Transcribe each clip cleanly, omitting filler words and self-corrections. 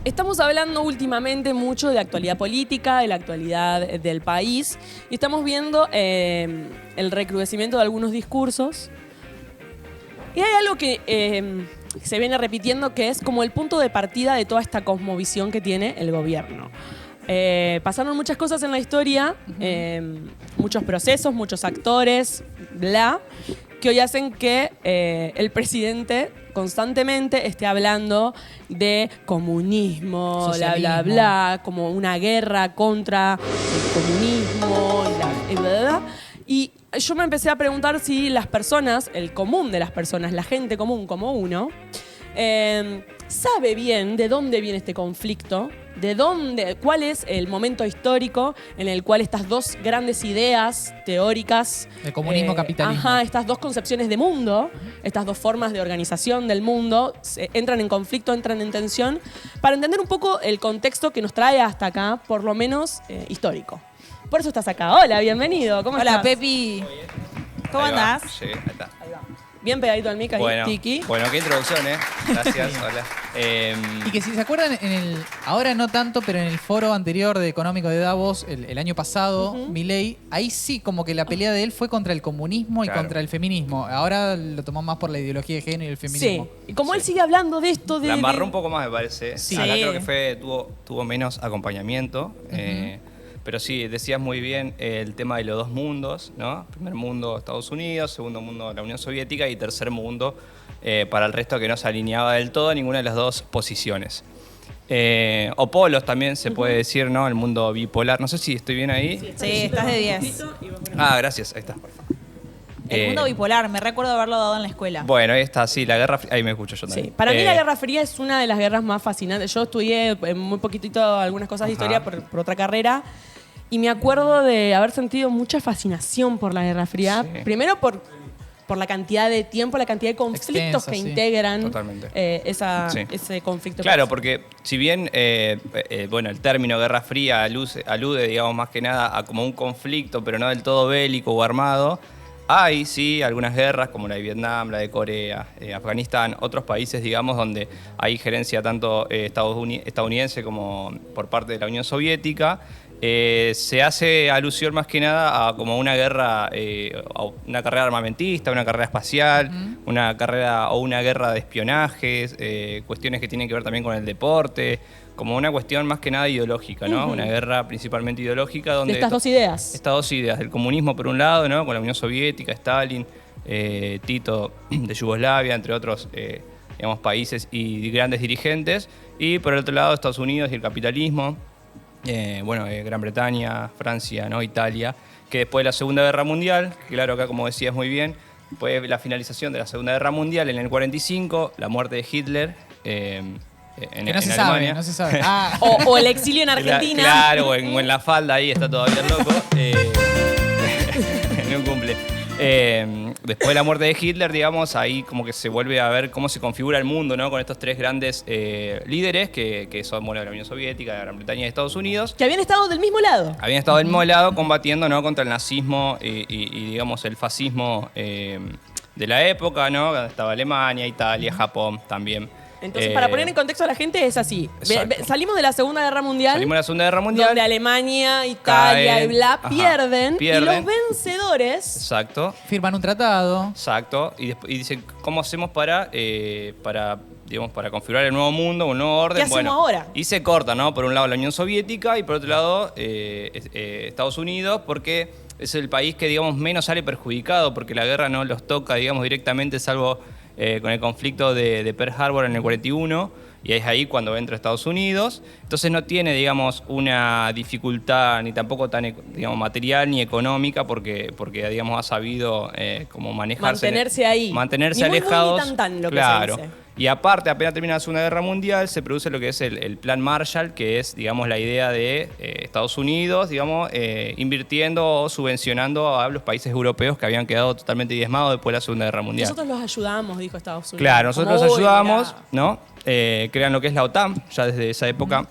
Estamos hablando últimamente mucho de actualidad política, de la actualidad del país, y estamos viendo el recrudecimiento de algunos discursos. Y hay algo que se viene repitiendo, que es como el punto de partida de toda esta cosmovisión que tiene el gobierno. Pasaron muchas cosas en la historia, muchos procesos, muchos actores, bla, que hoy hacen que el presidente constantemente esté hablando de comunismo, Socialismo. bla, bla, bla, como una guerra contra el comunismo, y bla, bla, bla. Y yo me empecé a preguntar si las personas, el común de las personas, la gente común como uno, sabe bien de dónde viene este conflicto, cuál es el momento histórico en el cual estas dos grandes ideas teóricas, El comunismo, capitalismo. estas dos concepciones de mundo, estas dos formas de organización del mundo, entran en conflicto, entran en tensión, para entender un poco el contexto que nos trae hasta acá, por lo menos histórico. Por eso estás acá. Hola, bienvenido. ¿Cómo Hola, estás? Pepi. ¿Cómo Ahí va. andás? Sí, ahí está. Bien pegadito al mic ahí, Bueno, Tiki. bueno, qué introducción, ¿eh? Gracias, hola. Y que si se acuerdan, ahora no tanto, pero en el foro anterior de económico de Davos, el año pasado, Milei, ahí sí como que la pelea de él fue contra el comunismo y Claro. contra el feminismo. Ahora lo tomó más por la ideología de género y el feminismo. Sí. Y como él sigue hablando de esto de... La amarró un poco más, me parece. Sí. Acá creo que tuvo menos acompañamiento. Pero sí, decías muy bien el tema de los dos mundos, ¿no? Primer mundo, Estados Unidos, segundo mundo, la Unión Soviética, y tercer mundo, para el resto que no se alineaba del todo a ninguna de las dos posiciones. O polos también se puede decir, ¿no? El mundo bipolar. No sé si estoy bien ahí. Sí, estás de 10. Ah, gracias, ahí está. El mundo bipolar, me recuerdo haberlo dado en la escuela. Bueno, ahí está, sí, la guerra fría. Ahí me escucho yo también. Sí. Para mí la Guerra Fría es una de las guerras más fascinantes. Yo estudié muy poquitito algunas cosas de historia por otra carrera. Y me acuerdo de haber sentido mucha fascinación por la Guerra Fría. Sí. Primero por la cantidad de tiempo, la cantidad de conflictos Extensa, que sí. integran Totalmente. ese conflicto. Claro, porque si bien bueno, el término Guerra Fría alude, digamos, más que nada a como un conflicto, pero no del todo bélico o armado, hay, sí, algunas guerras, como la de Vietnam, la de Corea, Afganistán, otros países, digamos, donde hay injerencia tanto estadounidense como por parte de la Unión Soviética. Se hace alusión más que nada a como una guerra, a una carrera armamentista, una carrera espacial, una carrera o una guerra de espionajes, cuestiones que tienen que ver también con el deporte, como una cuestión más que nada ideológica, ¿no? Una guerra principalmente ideológica donde... De estas dos ideas. Estas dos ideas, del comunismo por un lado, ¿no? Con la Unión Soviética, Stalin, Tito de Yugoslavia, entre otros digamos, países y grandes dirigentes, y por el otro lado Estados Unidos y el capitalismo. Gran Bretaña, Francia, ¿no? Italia, que después de la Segunda Guerra Mundial, que claro, acá como decías muy bien, fue la finalización de la Segunda Guerra Mundial en el 45, la muerte de Hitler en Que no se sabe, Alemania. no se sabe. Ah, O el exilio en Argentina. Claro, o en la falda, ahí está todavía el loco. No cumple. Después de la muerte de Hitler, digamos, ahí como que se vuelve a ver cómo se configura el mundo, ¿no? Con estos tres grandes líderes que son, bueno, de la Unión Soviética, de Gran Bretaña y de Estados Unidos. Que habían estado del mismo lado. Habían estado del mismo lado combatiendo, ¿no? Contra el nazismo y digamos, el fascismo de la época, ¿no? Donde estaba Alemania, Italia, Japón también. Entonces, para poner en contexto a la gente, es así. Exacto. Salimos de la Segunda Guerra Mundial. Salimos de la Segunda Guerra Mundial. Donde Alemania, Italia Caen, y bla ajá, pierden. Y pierden. los vencedores... Exacto. firman un tratado. Exacto, y dicen, ¿cómo hacemos para configurar el nuevo mundo, un nuevo orden? ¿Qué hacemos ahora? Y se corta, ¿no? Por un lado la Unión Soviética y por otro lado Estados Unidos, porque es el país que, digamos, menos sale perjudicado, porque la guerra no los toca, digamos, directamente, salvo con el conflicto de Pearl Harbor en el 41, y es ahí cuando entra Estados Unidos. Entonces no tiene, digamos, una dificultad ni tampoco tan, digamos, material ni económica, porque digamos, ha sabido cómo manejarse. Mantenerse ahí. Mantenerse Ni muy, muy, ni alejados. tan, tan, lo que claro. se dice. Y aparte, apenas termina la Segunda Guerra Mundial, se produce lo que es el Plan Marshall, que es, digamos, la idea de Estados Unidos, digamos, invirtiendo o subvencionando a los países europeos que habían quedado totalmente diezmados después de la Segunda Guerra Mundial. Nosotros los ayudamos, dijo Estados Unidos. Claro, nosotros Como, los "Uy, ayudamos, mirá". ¿no? Crean lo que es la OTAN, ya desde esa época.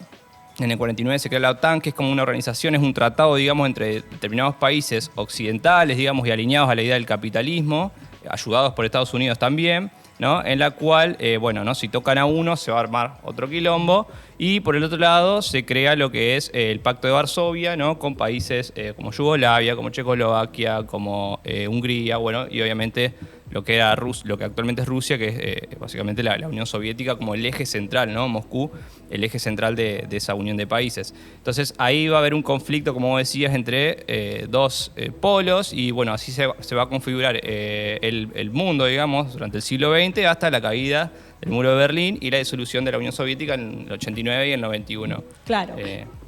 En el 49 se crea la OTAN, que es como una organización, es un tratado, digamos, entre determinados países occidentales, digamos, y alineados a la idea del capitalismo, ayudados por Estados Unidos también, ¿no? En la cual, bueno, ¿no? Si tocan a uno se va a armar otro quilombo, y por el otro lado se crea lo que es el Pacto de Varsovia, ¿no? Con países como Yugoslavia, como Checoslovaquia, como Hungría, bueno, y obviamente lo que era lo que actualmente es Rusia, que es básicamente la Unión Soviética como el eje central, ¿no? Moscú, el eje central de esa unión de países. Entonces ahí va a haber un conflicto, como vos decías, entre dos polos, y bueno, así se va a configurar el mundo, digamos, durante el siglo XX hasta la caída del muro de Berlín y la disolución de la Unión Soviética en el 89 y el 91. Claro.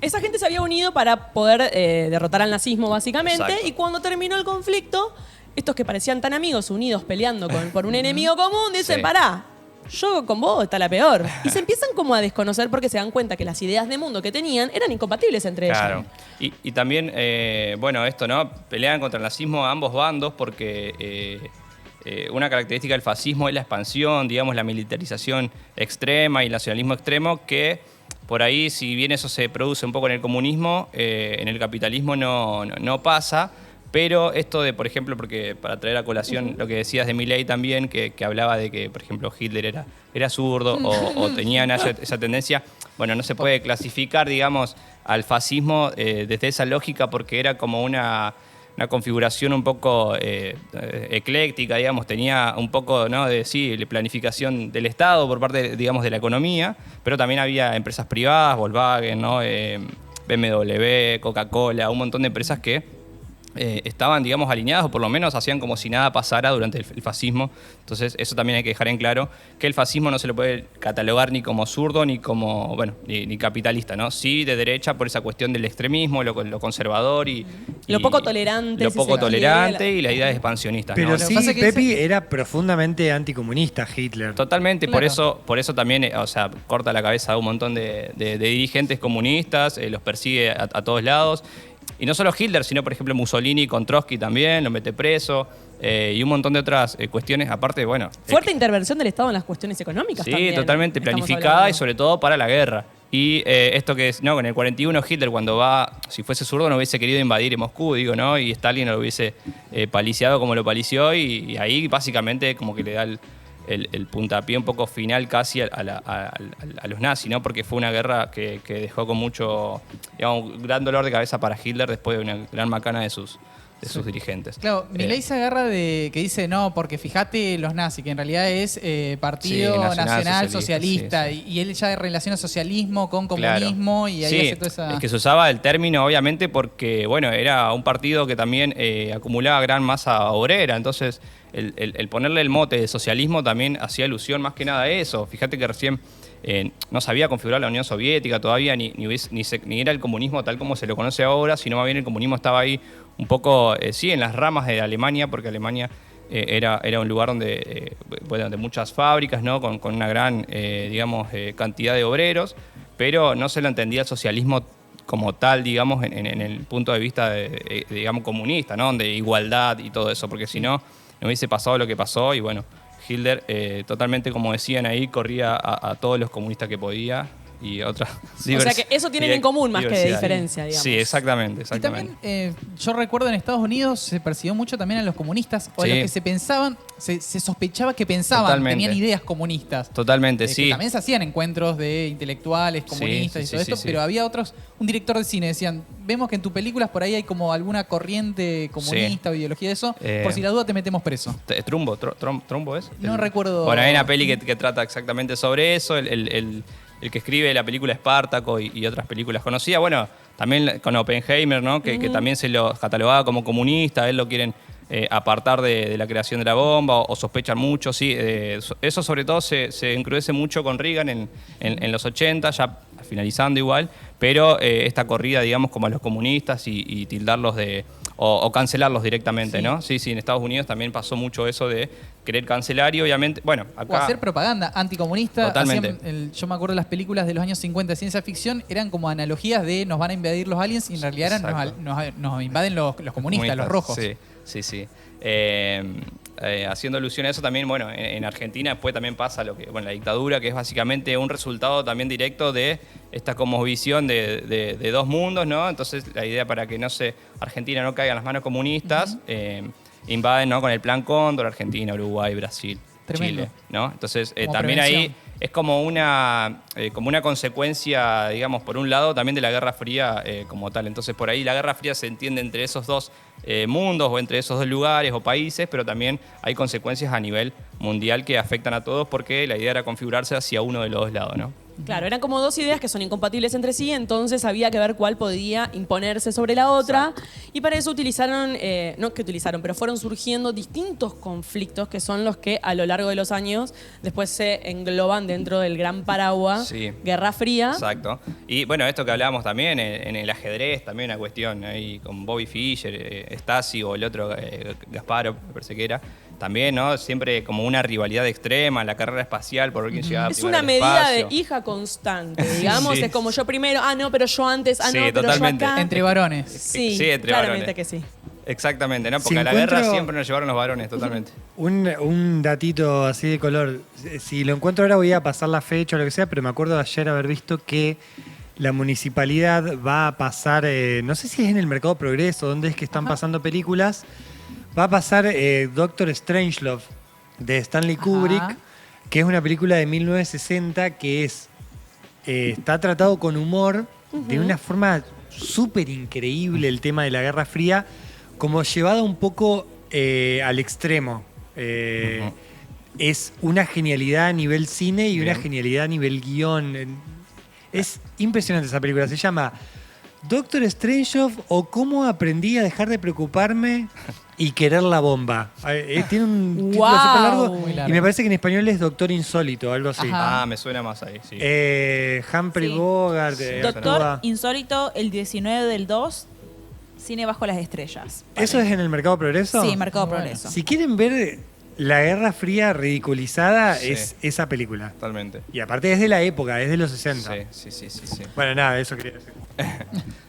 Esa gente se había unido para poder derrotar al nazismo, básicamente, Exacto. y cuando terminó el conflicto, estos que parecían tan amigos, unidos, peleando por un enemigo común, dicen, Sí. pará, yo con vos está la peor. Y se empiezan como a desconocer porque se dan cuenta que las ideas de mundo que tenían eran incompatibles entre Claro. ellas. Y también, bueno, esto, ¿no? Pelean contra el nazismo a ambos bandos porque una característica del fascismo es la expansión, digamos, la militarización extrema y el nacionalismo extremo, que por ahí, si bien eso se produce un poco en el comunismo, en el capitalismo no pasa. Pero esto de, por ejemplo, porque para traer a colación lo que decías de Milei también, que hablaba de que, por ejemplo, Hitler era zurdo o tenía esa tendencia, bueno, no se puede clasificar, digamos, al fascismo desde esa lógica porque era como una configuración un poco ecléctica, digamos, tenía un poco, ¿no? de planificación del Estado por parte, digamos, de la economía, pero también había empresas privadas, Volkswagen, ¿no? BMW, Coca-Cola, un montón de empresas que estaban, digamos, alineadas o por lo menos hacían como si nada pasara durante el fascismo. Entonces eso también hay que dejar en claro, que el fascismo no se lo puede catalogar ni como zurdo ni como, bueno, ni capitalista, ¿no? Sí de derecha por esa cuestión del extremismo, lo conservador y Lo poco tolerante, Lo si poco se tolerante quiere. y la idea expansionista, Pero ¿no? sí, pasa que Pepi era profundamente anticomunista, Hitler. Totalmente, Claro. por eso también, o sea, corta la cabeza a un montón de dirigentes comunistas, los persigue a todos lados. Y no solo Hitler, sino por ejemplo Mussolini con Trotsky también, lo mete preso, y un montón de otras cuestiones, aparte, bueno. Fuerte intervención del Estado en las cuestiones económicas Sí, también. totalmente estamos planificada y hablando. sobre todo para la guerra. Y esto que es, no, con el 41 Hitler cuando va, si fuese zurdo no hubiese querido invadir Moscú, digo, ¿no? Y Stalin lo hubiese paliciado como lo palició y ahí básicamente como que le da el puntapié un poco final casi a los nazis, ¿no? Porque fue una guerra que dejó con mucho, digamos, un gran dolor de cabeza para Hitler después de una gran macana de sus dirigentes. Claro, Milei se agarra de que dice no, porque fíjate los nazis, que en realidad es Partido Sí, Nacional Nacional Socialista, Socialista, sí. y él ya relaciona socialismo con Claro. comunismo y ahí Sí, hace toda esa... es que se usaba el término obviamente porque, bueno, era un partido que también acumulaba gran masa obrera, entonces el ponerle el mote de socialismo también hacía alusión más que nada a eso. Fíjate que recién no se había configurado la Unión Soviética todavía, ni era el comunismo tal como se lo conoce ahora, sino más bien el comunismo estaba ahí un poco, sí, en las ramas de Alemania, porque Alemania era un lugar donde, bueno, de muchas fábricas, ¿no? Con una gran, digamos, cantidad de obreros, pero no se lo entendía el socialismo como tal, digamos, en el punto de vista, digamos, comunista, ¿no? De igualdad y todo eso, porque si no hubiese pasado lo que pasó y bueno, Hitler totalmente, como decían ahí, corría a todos los comunistas que podía y otras. O sea que eso tienen en común más que de diferencia, digamos. Sí, exactamente. Y también, yo recuerdo en Estados Unidos se persiguió mucho también a los comunistas, o a Sí. los que se pensaban, se sospechaba que pensaban, Totalmente. tenían ideas comunistas. Totalmente, Que sí. también se hacían encuentros de intelectuales, comunistas sí, y todo sí, esto, sí. pero había otros, un director de cine, decían, vemos que en tus películas por ahí hay como alguna corriente comunista o ideología de eso, por si la duda te metemos preso. ¿Trumbo es? No recuerdo. Bueno, hay una peli que trata exactamente sobre eso, el que escribe la película Espartaco y otras películas conocidas. Bueno, también con Oppenheimer, ¿no? Que también se lo catalogaba como comunista, él lo quieren apartar de la creación de la bomba o sospechan mucho, sí. Eso sobre todo se encrudece mucho con Reagan en los 80, ya finalizando igual, pero esta corrida, digamos, como a los comunistas y tildarlos de... O cancelarlos directamente, Sí. ¿no? Sí, en Estados Unidos también pasó mucho eso de querer cancelar y obviamente, bueno, O acá... hacer propaganda anticomunista. Totalmente. Yo me acuerdo de las películas de los años 50 de ciencia ficción, eran como analogías de nos van a invadir los aliens y en realidad eran Exacto. nos invaden los comunistas, los rojos. Sí. Haciendo alusión a eso también, bueno, en Argentina después también pasa lo que, bueno, la dictadura, que es básicamente un resultado también directo de esta como visión de dos mundos, ¿no? Entonces la idea para que Argentina no caiga en las manos comunistas, invaden, ¿no? Con el Plan Cóndor, Argentina, Uruguay, Brasil. Tremendo. Chile, ¿no? Entonces, Como también ahí prevención. es como una consecuencia, digamos, por un lado, también de la Guerra Fría como tal. Entonces, por ahí la Guerra Fría se entiende entre esos dos mundos o entre esos dos lugares o países, pero también hay consecuencias a nivel mundial que afectan a todos porque la idea era configurarse hacia uno de los dos lados, ¿no? Claro, eran como dos ideas que son incompatibles entre sí, entonces había que ver cuál podía imponerse sobre la otra. Y para eso pero fueron surgiendo distintos conflictos que son los que a lo largo de los años después se engloban dentro del gran paraguas Sí. Guerra Fría. Exacto. Y bueno, esto que hablábamos también en el ajedrez, también una cuestión ahí con Bobby Fischer, Stasi o el otro Gasparov, me parece que era. También, ¿no? Siempre como una rivalidad extrema, la carrera espacial por ver quién llegaba Es primero una al medida de espacio. hija constante, digamos. Sí. Es como yo primero, no, pero yo antes, Sí, no, pero totalmente. yo acá. Entre varones. Sí, Sí, entre claramente varones. que sí. Exactamente, ¿no? Si Porque a la guerra encuentro- siempre nos llevaron los varones, totalmente. Un datito así de color. Si lo encuentro ahora voy a pasar la fecha o lo que sea, pero me acuerdo de ayer haber visto que la municipalidad va a pasar, no sé si es en el Mercado Progreso, donde es que están pasando películas, va a pasar Doctor Strangelove de Stanley Kubrick, que es una película de 1960 que está tratado con humor de una forma súper increíble el tema de la Guerra Fría, como llevado un poco al extremo. Es una genialidad a nivel cine y una Bien. genialidad a nivel guión. Es impresionante esa película. Se llama Doctor Strangelove o Cómo aprendí a dejar de preocuparme y querer la bomba. Tiene un título Wow. súper largo Muy largo. y me parece que en español es Doctor Insólito, algo así. Ajá. Me suena más ahí, sí. Humphrey Sí. Bogart. Doctor actúa. Insólito, el 19 del 2, Cine Bajo las Estrellas. ¿Eso es en el Mercado Progreso? Sí, Mercado Muy bueno. Progreso. Si quieren ver la Guerra Fría ridiculizada, Sí. es esa película. Totalmente. Y aparte es de la época, es de los 60. Sí. Bueno, nada, eso quería decir.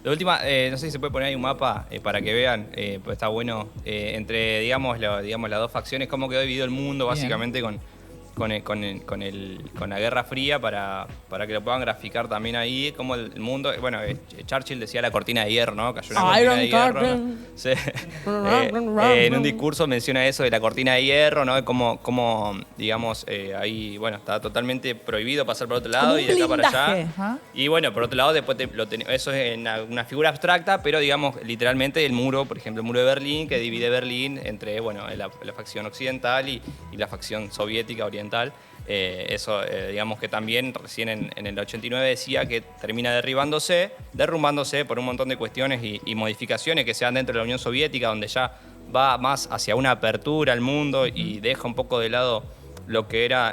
La última, no sé si se puede poner ahí un mapa para que vean, pues está bueno, entre, digamos, las dos facciones, cómo quedó dividido el mundo, Bien. básicamente, con la Guerra Fría, para que lo puedan graficar también ahí, como el mundo, bueno, Churchill decía la cortina de hierro, ¿no? Cayó una cortina Iron de hierro, ¿no? Curtain. Sí. En un discurso menciona eso de la cortina de hierro, ¿no? Como digamos, ahí, bueno, está totalmente prohibido pasar por otro lado Como y un de acá para allá. blindaje. Ajá. Y bueno, por otro lado, después eso es en una figura abstracta, pero digamos, literalmente el muro, por ejemplo, el muro de Berlín, que divide Berlín entre, bueno, la facción occidental y la facción soviética oriental. Digamos que también recién en el 89 decía que termina derrumbándose por un montón de cuestiones y modificaciones que se dan dentro de la Unión Soviética, donde ya va más hacia una apertura al mundo y deja un poco de lado lo que era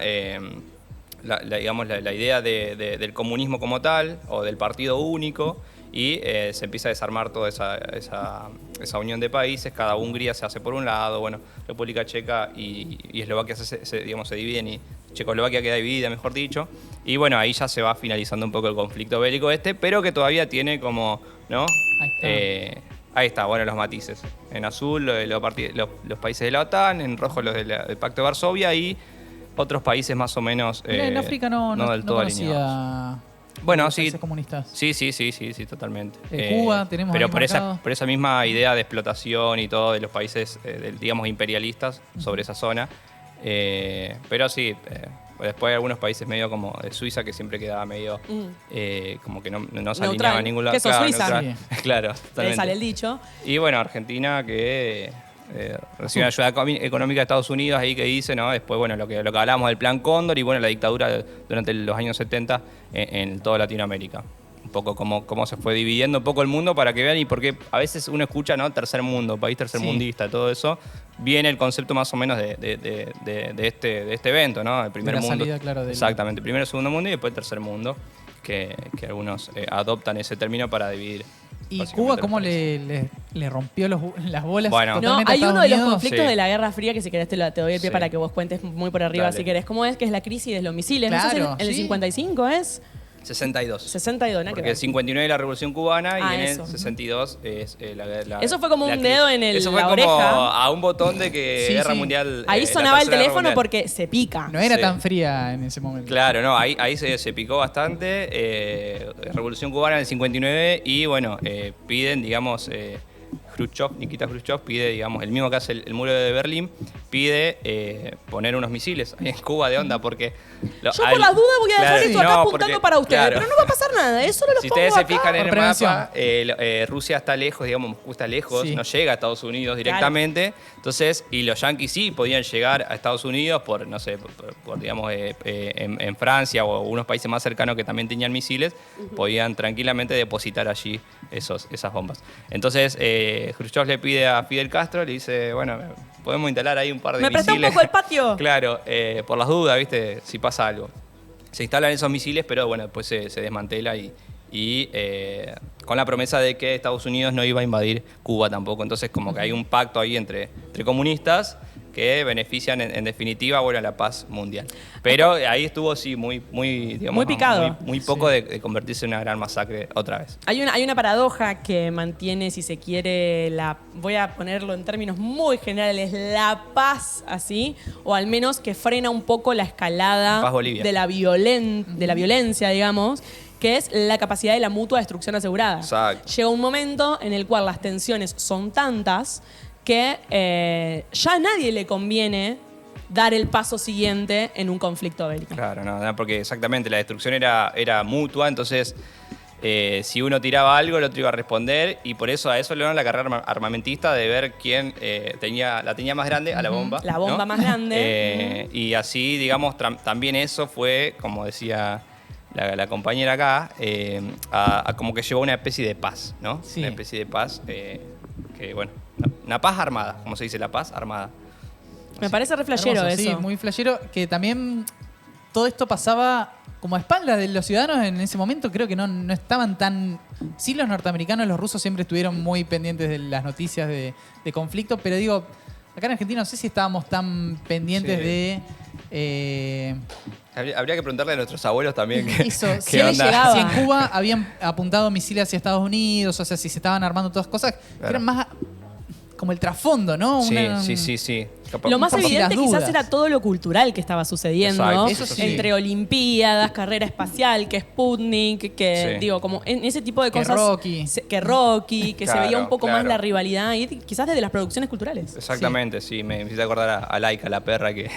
la idea del comunismo como tal o del partido único, y se empieza a desarmar toda esa unión de países. Cada Hungría se hace por un lado, bueno, República Checa y Eslovaquia se dividen, y Checoslovaquia queda dividida, mejor dicho, y bueno, ahí ya se va finalizando un poco el conflicto bélico pero que todavía tiene como, ¿no? Ahí está. Ahí está, bueno, los matices. En azul los países de la OTAN, en rojo los del Pacto de Varsovia y otros países más o menos Mira, en África no del todo alineados. conocía Bueno, los sí. países comunistas. Sí, totalmente. Cuba tenemos pero ahí por marcado. por esa misma idea de explotación y todo de los países, digamos, imperialistas sobre esa zona. Pero sí, después hay algunos países medio como de Suiza que siempre quedaba medio como que no se Neutral. alineaba a ningún lado. ¿Qué sos, Suiza? neutral. Claro, Ahí totalmente. sale el dicho. Y bueno, Argentina que recibe ayuda económica de Estados Unidos ahí que dice, ¿no? Después, bueno, lo que hablábamos del Plan Cóndor y bueno, la dictadura durante los años 70 en toda Latinoamérica. Un poco cómo se fue dividiendo un poco el mundo para que vean, y porque a veces uno escucha, ¿no? Tercer mundo, país tercermundista, todo eso. Viene el concepto más o menos de este evento, ¿no? El primer De la mundo. salida, claro, del- Exactamente, primero, segundo mundo y después el tercer mundo, que algunos adoptan ese término para dividir. ¿Y básicamente Cuba los cómo países. le rompió las bolas Bueno. No, totalmente a hay uno Estados de los Unidos? conflictos Sí. de la Guerra Fría que si querés te doy el pie Sí. para que vos cuentes muy por arriba Dale. si querés. ¿Cómo es? Que es la crisis de los misiles. ¿No? Claro, ¿Eso es en el sí. 55 es? 62. 62, nada que Porque ver. el 59 es la Revolución Cubana y en eso. el 62 es la Eso fue como la un crisis. dedo en Eso fue la como oreja. a un botón de que Sí, Guerra sí. Mundial. Ahí la sonaba el Tercera Guerra teléfono Mundial. porque se pica. No era Sí. tan fría en ese momento. Claro, no, ahí se picó bastante. Revolución Cubana en el 59 y bueno, piden, digamos, Nikita Khrushchev pide, digamos, el mismo que hace el muro de Berlín, pide poner unos misiles ahí en Cuba de onda, porque... Yo por las dudas voy a dejar esto acá apuntando porque, para ustedes, claro, pero no va a pasar nada, eso no lo si pongo ustedes se acá. fijan en Por el prevención. mapa, Rusia está lejos, digamos, Moscú está lejos, Sí. no llega a Estados Unidos directamente. Entonces, y los yanquis sí podían llegar a Estados Unidos por, no sé, por, digamos, en Francia o unos países más cercanos que también tenían misiles, podían tranquilamente depositar allí esas bombas. Entonces, Khrushchev le pide a Fidel Castro, le dice, bueno, podemos instalar ahí un par de ¿Me misiles. presta un poco el patio? Claro, por las dudas, ¿viste? Si pasa algo. Se instalan esos misiles, pero bueno, después se desmantela y con la promesa de que Estados Unidos no iba a invadir Cuba tampoco. Entonces como que hay un pacto ahí entre comunistas que benefician en definitiva, bueno, la paz mundial. Pero ahí estuvo sí muy digamos, Muy picado. muy poco de convertirse en una gran masacre otra vez. Hay una paradoja que mantiene, si se quiere, voy a ponerlo en términos muy generales, la paz así, o al menos que frena un poco la escalada Paz Bolivia. de la violencia, digamos, que es la capacidad de la mutua destrucción asegurada. Exacto. Llega un momento en el cual las tensiones son tantas que ya a nadie le conviene dar el paso siguiente en un conflicto bélico. Claro, no, porque exactamente la destrucción era mutua, entonces si uno tiraba algo, el otro iba a responder, y por eso a eso le dan la carrera armamentista de ver quién la tenía más grande a la bomba. La bomba ¿no? más grande. Y así, digamos, también eso fue, como decía la compañera acá, como que llevó una especie de paz, ¿no? Sí. Una especie de paz que, bueno, una paz armada, como se dice, la paz armada. Me parece re flashero Hermoso, eso. Sí, muy flashero. Que también todo esto pasaba como a espaldas de los ciudadanos en ese momento. Creo que no estaban tan... Sí, los norteamericanos, los rusos siempre estuvieron muy pendientes de las noticias de conflicto, pero digo, acá en Argentina no sé si estábamos tan pendientes Sí. de... Habría que preguntarle a nuestros abuelos también Eso, qué si onda. llegaba. Si en Cuba habían apuntado misiles hacia Estados Unidos, o sea, si se estaban armando todas cosas, que Claro. eran más como el trasfondo, ¿no? Sí. Capaz- Lo más por si evidente las quizás dudas. era todo lo cultural que estaba sucediendo, Exacto, eso sí. entre olimpiadas, carrera espacial, que Sputnik, que Sí. digo, como en ese tipo de Que cosas. Rocky. Que Rocky, que se Claro, veía un poco más claro. la rivalidad y quizás desde las producciones culturales. Exactamente, sí. Me hiciste acordar a Laika, la perra, que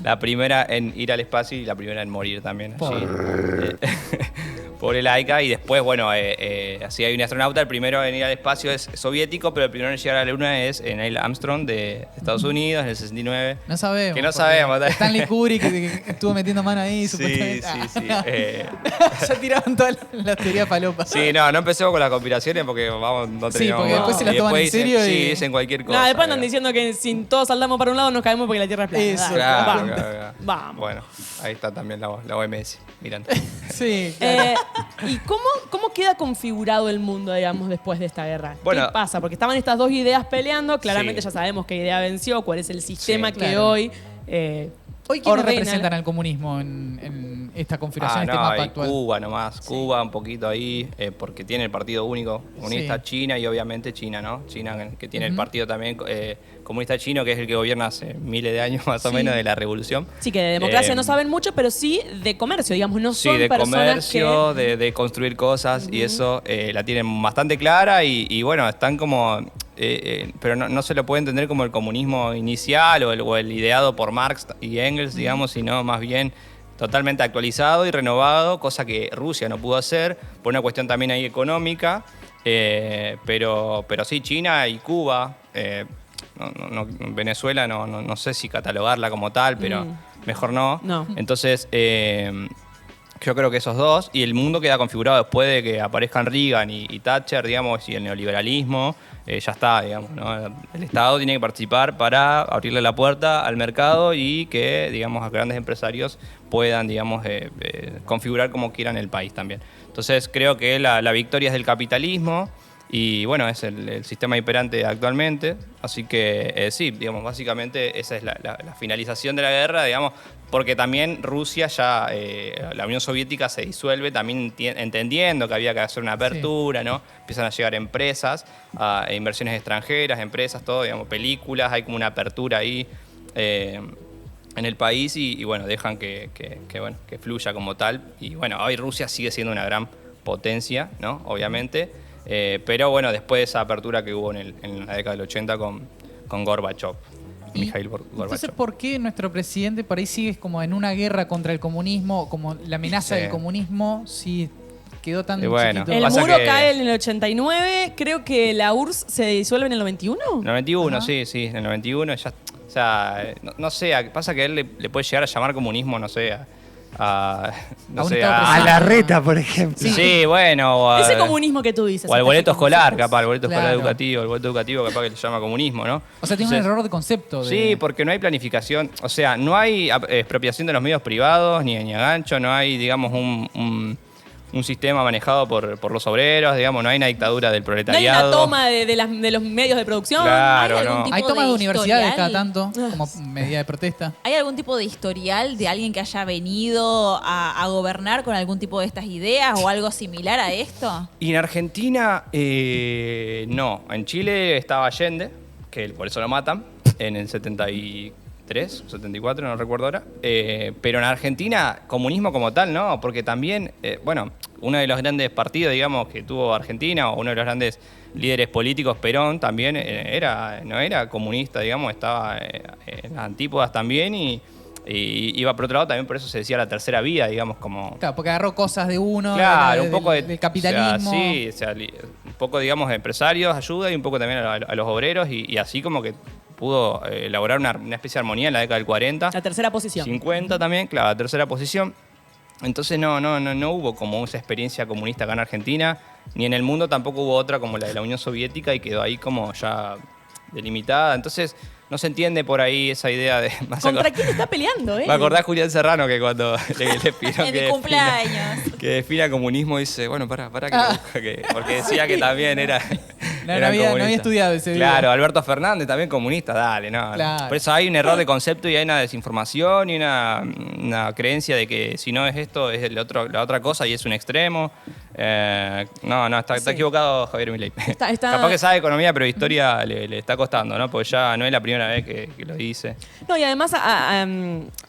la primera en ir al espacio y la primera en morir también. Pobre Laika. Y después, bueno, así hay un astronauta. El primero en ir al espacio es soviético, pero el primero en llegar a la Luna es Neil Armstrong de Estados Unidos en el 69. No sabemos. Que no porque sabemos. Stanley Kubrick que estuvo metiendo mano ahí, Sí, supuestamente. sí. Ya tiraron todas las teorías palopas. Sí, no empecemos con las conspiraciones porque vamos, no Sí, tenemos... porque después se las y toman en después serio dicen, y- Sí, dicen cualquier cosa. No, después andan digamos. diciendo que si todos saltamos para un lado nos caemos porque la Tierra es plana. Eso, Dale, Claro, vamos. claro. Vamos. Bueno, ahí está también la OMS, mirando. Sí, claro. ¿Y cómo queda configurado el mundo, digamos, después de esta guerra? Bueno, ¿Qué pasa? Porque estaban estas dos ideas peleando, claramente Sí. ya sabemos qué idea venció, cuál es el sistema Sí, que claro. hoy Hoy, ¿quiénes ordena- representan al comunismo en esta configuración, este no, mapa y actual? Cuba nomás, Cuba un poquito ahí, porque tiene el partido único comunista Sí. China y obviamente China, ¿no? China que tiene el Ujú. partido también comunista chino, que es el que gobierna hace miles de años más o Sí. menos de la revolución. Sí, que de democracia Eh, no saben mucho, pero sí de comercio, digamos, no Sí, son de personas comercio, que... de construir cosas y eso la tienen bastante clara y bueno, están como... pero no se lo puede entender como el comunismo inicial o el ideado por Marx y Engels, digamos, sino más bien totalmente actualizado y renovado, cosa que Rusia no pudo hacer por una cuestión también ahí económica, pero sí, China y Cuba, Venezuela no sé si catalogarla como tal, pero mejor no. No. Entonces... yo creo que esos dos, y el mundo queda configurado después de que aparezcan Reagan y Thatcher, digamos, y el neoliberalismo, ya está, digamos, ¿no? El Estado tiene que participar para abrirle la puerta al mercado y que, digamos, a grandes empresarios puedan, digamos, configurar como quieran el país también. Entonces creo que la victoria es del capitalismo y, bueno, es el sistema imperante actualmente, así que sí, digamos, básicamente esa es la finalización de la guerra, digamos, porque también Rusia ya, la Unión Soviética se disuelve, también entendiendo que había que hacer una apertura, ¿no? Empiezan a llegar empresas, inversiones extranjeras, empresas, todo, digamos, películas, hay como una apertura ahí en el país y bueno, dejan que fluya como tal. Y bueno, hoy Rusia sigue siendo una gran potencia, ¿no? Obviamente. Pero bueno, después de esa apertura que hubo en la década del 80 con Gorbachev, Mikhail Entonces, Gorbachev. ¿por qué nuestro presidente por ahí sigue como en una guerra contra el comunismo, como la amenaza Sí. del comunismo, si quedó tan Y bueno, chiquito? El Pasa muro que- cae en el 89, creo que la URSS se disuelve en el 91. En el 91, Ajá. sí, en el 91 ya, o sea, no sé, pasa que a él le puede llegar a llamar comunismo, no sé, no A un sé, Estado A la reta, por ejemplo. sí, bueno, o Ese comunismo que tú dices. o al ese boleto escolar, conceptos. capaz, el boleto escolar Claro. educativo, el boleto educativo capaz que le llama comunismo, ¿no? O sea, tiene un Entonces, error de concepto. Sí, porque no hay planificación, o sea, no hay expropiación de los medios privados, ni a gancho, no hay, digamos, un sistema manejado por los obreros, digamos, no hay una dictadura del No hay proletariado. una toma de los medios de producción. Claro, ¿Hay algún no. tipo Hay tomas de de universidades historial? cada tanto, como medida de protesta. ¿Hay algún tipo de historial de alguien que haya venido a gobernar con algún tipo de estas ideas o algo similar a esto? Y en Argentina, no. En Chile estaba Allende, que por eso lo matan, en el 73, 74, no recuerdo ahora. Pero en Argentina, comunismo como tal, no, porque también, bueno, uno de los grandes partidos, digamos, que tuvo Argentina, o uno de los grandes líderes políticos, Perón, también no era comunista, digamos, estaba en las antípodas también y iba por otro lado, también por eso se decía la tercera vía, digamos, como... Claro, porque agarró cosas de uno, Claro, un poco del capitalismo. O sea, sí, o sea, un poco, digamos, de empresarios, ayuda y un poco también a los obreros y así como que pudo elaborar una especie de armonía en la década del 40. La tercera posición. 50 también, claro, la tercera posición. Entonces no hubo como esa experiencia comunista acá en Argentina, ni en el mundo tampoco hubo otra como la de la Unión Soviética y quedó ahí como ya delimitada. Entonces no se entiende por ahí esa idea de... ¿Contra quién está peleando, Me acordás a Julián Serrano que cuando le pidió En que mi cumpleaños. defina comunismo, dice, bueno, pará que Ah. busca porque decía que también era... No era había comunista. estudiado ese Claro, video. Alberto Fernández también comunista, dale, no. Claro. Por eso hay un error de concepto y hay una desinformación y una creencia de que si no es esto, es la otra cosa y es un extremo. Está Sí. equivocado Javier Milei. Está- Capaz que sabe economía, pero historia le está costando, ¿no? Porque ya no es la primera vez que lo dice. No, y además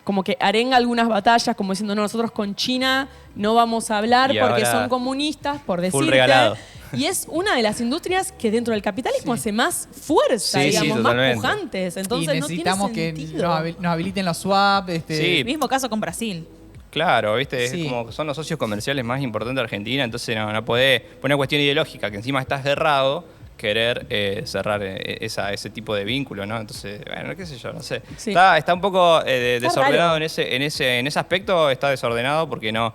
como que arenga algunas batallas, como diciendo, no, nosotros con China no vamos a hablar Y porque ahora, son comunistas, por full decirte. regalado. Y es una de las industrias que dentro del capitalismo hace más fuerza, Sí, sí, digamos, más totalmente. pujantes. Entonces Y necesitamos no que tiene sentido. nos habiliten los swap. Sí. Mismo caso con Brasil. Claro, ¿viste? Sí. Es como que son los socios comerciales más importantes de Argentina, entonces no podés, por una cuestión ideológica, que encima estás errado, querer cerrar ese tipo de vínculo, ¿no? Entonces, bueno, qué sé yo, no sé. Sí. Está un poco desordenado raro. en ese aspecto, está desordenado porque no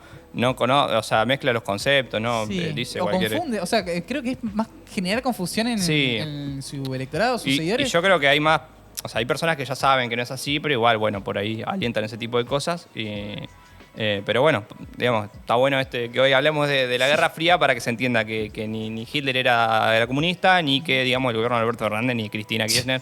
conoce, o sea, mezcla los conceptos, ¿no? Sí, Dice o cualquier... confunde. O sea, creo que es más generar confusión Sí. en su electorado, sus Y seguidores. yo creo que hay más, o sea, hay personas que ya saben que no es así, pero igual, bueno, por ahí alientan ese tipo de cosas. Pero bueno, digamos, está bueno que hoy hablemos de la Guerra Fría para que se entienda que ni Hitler era comunista, ni que, digamos, el gobierno de Alberto Fernández ni Cristina Kirchner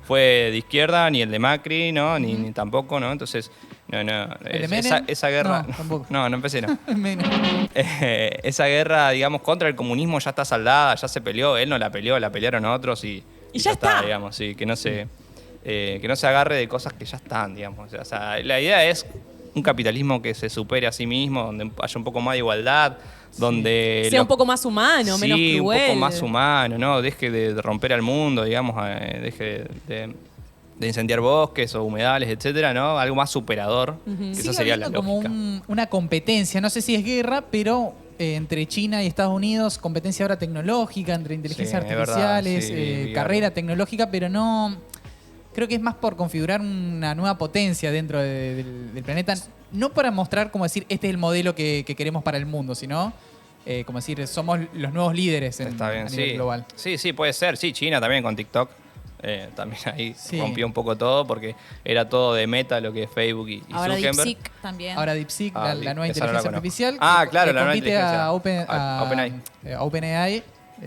fue de izquierda, ni el de Macri, ¿no? Ni tampoco, ¿no? Entonces, ¿El de Menem? esa guerra... No, tampoco. No empecé, no. Menos. Esa guerra, digamos, contra el comunismo ya está saldada, ya se peleó, él no la peleó, la pelearon otros y ya está. digamos, sí, que no se agarre de cosas que ya están, digamos. O sea, la idea es un capitalismo que se supere a sí mismo, donde haya un poco más de igualdad, donde... Sea un poco más humano, menos sí, cruel. un poco más humano, ¿no? Deje de romper al mundo, digamos, deje de incendiar bosques o humedales, etcétera, ¿no? Algo más superador. Que esa Sigue sería la habiendo como lógica. una competencia, no sé si es guerra, pero entre China y Estados Unidos, competencia ahora tecnológica, entre inteligencias Sí, es verdad, artificiales, sí, vi carrera algo. tecnológica, pero no... Creo que es más por configurar una nueva potencia dentro del planeta, no para mostrar, como decir, este es el modelo que queremos para el mundo, sino como decir, somos los nuevos líderes Está bien, a nivel sí. global. Sí, puede ser. Sí, China también con TikTok. También ahí Sí. rompió un poco todo porque era todo de Meta lo que es Facebook y Ahora Zuckerberg. DeepSeek también. Ahora DeepSeek, Ah, la nueva esa no la inteligencia conozco. artificial. Ah, que, claro, la nueva compite inteligencia. a OpenAI. OpenAI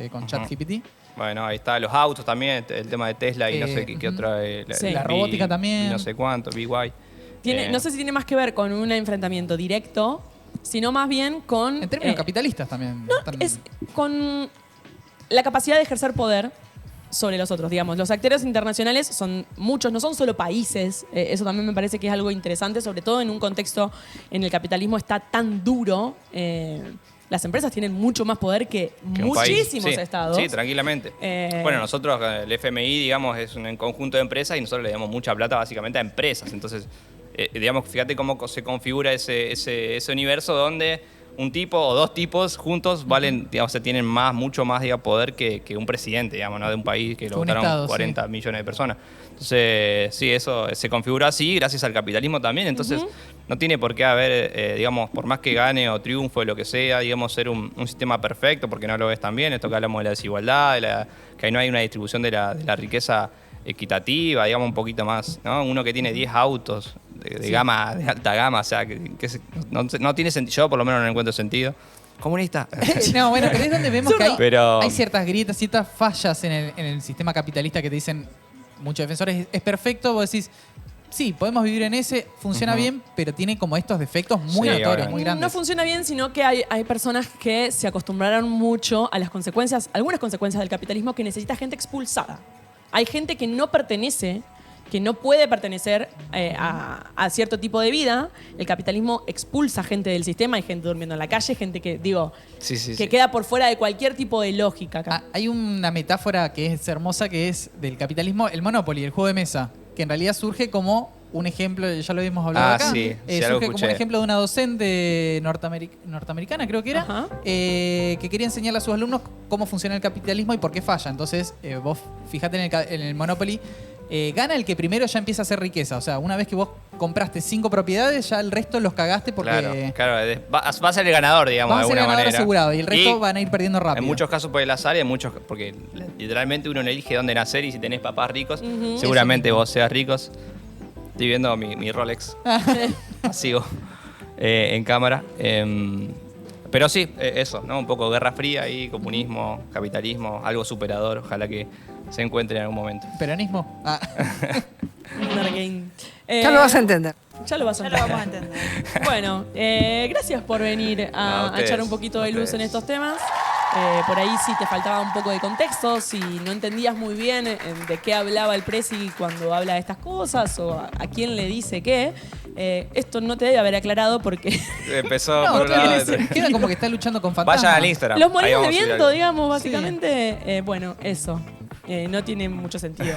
con Ujú. ChatGPT. Bueno, ahí está, los autos también, el tema de Tesla y no sé qué ujú. otra. Sí. La robótica también. Y no sé cuánto, BY. No sé si tiene más que ver con un enfrentamiento directo, sino más bien con... En términos capitalistas también. están- es con la capacidad de ejercer poder sobre los otros, digamos. Los actores internacionales son muchos, no son solo países. Eso también me parece que es algo interesante, sobre todo en un contexto en el capitalismo está tan duro. las empresas tienen mucho más poder que Que un país. muchísimos Sí, estados. Sí, tranquilamente. Bueno, nosotros, el FMI, digamos, es un conjunto de empresas y nosotros le damos mucha plata básicamente a empresas. Entonces, digamos, fíjate cómo se configura ese universo donde un tipo o dos tipos juntos valen, digamos, tienen mucho más, digamos, poder que un presidente, digamos, ¿no? De un país que lo Un votaron estado, 40 millones de personas. Entonces, sí, eso se configura así gracias al capitalismo también. Entonces, no tiene por qué haber, digamos, por más que gane o triunfo de lo que sea, digamos, ser un sistema perfecto, porque no lo ves tan bien. Esto que hablamos de la desigualdad, que ahí no hay una distribución de la riqueza equitativa, digamos, un poquito más, ¿no? Uno que tiene 10 autos de gama, de alta gama, o sea, no tiene sentido. Yo por lo menos no le encuentro sentido. Comunista. No, bueno, pero es donde vemos que Pero- hay ciertas grietas, ciertas fallas en el sistema capitalista que te dicen muchos defensores, es perfecto, vos decís, sí, podemos vivir en ese, funciona bien, pero tiene como estos defectos muy Sí, notorios, obviamente. muy grandes. No funciona bien, sino que hay personas que se acostumbraron mucho a las consecuencias, algunas consecuencias del capitalismo que necesita gente expulsada. Hay gente que no pertenece, que no puede pertenecer a cierto tipo de vida. El capitalismo expulsa gente del sistema, hay gente durmiendo en la calle, gente que, que queda por fuera de cualquier tipo de lógica acá. Hay una metáfora que es hermosa, que es del capitalismo, el Monopoly, el juego de mesa, que en realidad surge como un ejemplo, ya lo habíamos hablado acá, sí, algo surge como escuché. un ejemplo de una docente norteamericana, creo que era, Ajá. que quería enseñarle a sus alumnos cómo funciona el capitalismo y por qué falla. Entonces, vos fijate en el Monopoly, gana el que primero ya empieza a hacer riqueza. O sea, una vez que vos compraste 5 propiedades, ya el resto los cagaste porque Claro, va a ser el ganador, digamos, vas a de ser alguna ganador manera. asegurado y el resto Y van a ir perdiendo rápido. en muchos casos por el azar y en muchos, porque literalmente uno elige dónde nacer y si tenés papás ricos, seguramente vos seas ricos. Estoy viendo mi Rolex pasivo en cámara. Pero sí, eso, ¿no? Un poco Guerra Fría y comunismo, capitalismo, algo superador. Ojalá que se encuentre en algún momento. ¿Peronismo? Ah. Nargame. Ya lo vas a entender. Ya lo vas a Ya lo entender. vamos a entender. Bueno, gracias por venir No, a a ustedes, echar un poquito de a luz ustedes. en estos temas. Por ahí si te faltaba un poco de contexto, si no entendías muy bien de qué hablaba el presi cuando habla de estas cosas o a quién le dice qué, esto no te debe haber aclarado porque Empezó No, por un lado. queda como que está luchando con fantasmas. Vayan al Instagram. los ahí molinos de vamos a subir viento, algo. digamos, básicamente, bueno, eso, no tiene mucho sentido.